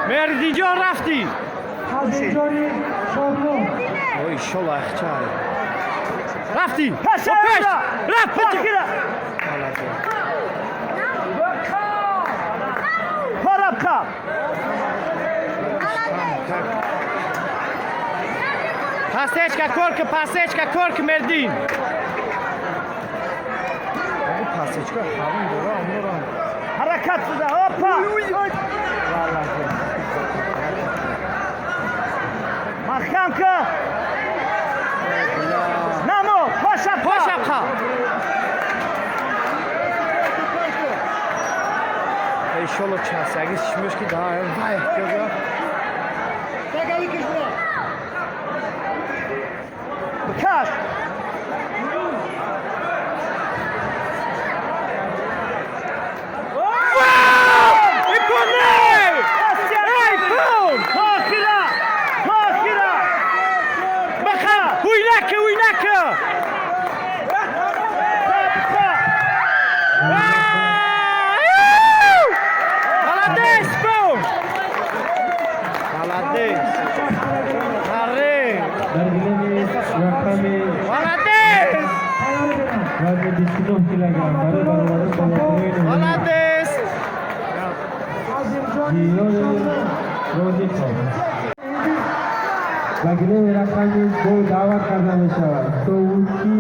مردی جان رفتی اوی شلا اخچای رفتی پش رفت پچکیره پارابکا پاسچکا کورک مردین پاسچکا خواهیم دورا اموران حرکت بده هاپا محکم که نمو پاشبخا ای شلو چست اگه شمش که daha vay gözü Kaç! बगले रखने को दावा करना मिशा तो उनकी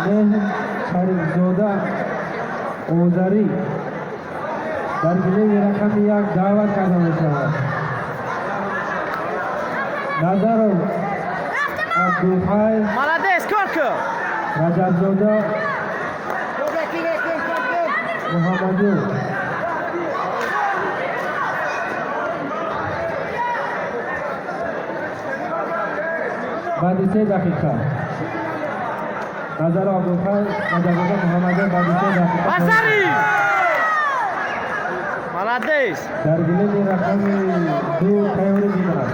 नेह सरजोदा ओजारी बगले रखने या दावा करना मिशा नादारो अब्दुल Молодец, Корка! राजा जोदा मोहम्मद بعد 3 دقیقه نظر آبوخای نظر محمد بعد 3 دقیقه بازاری молодец در گله رقم 2 تایوری دیگر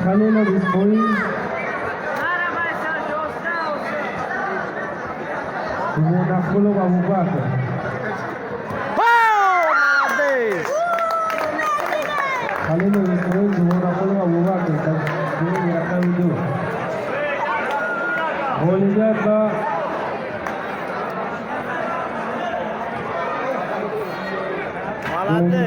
خلیل بیسپوی نخلو و ابوبکر молодец خلیل بیسپوی نخلو و ابوبکر رقم 2 بولیگر با молодец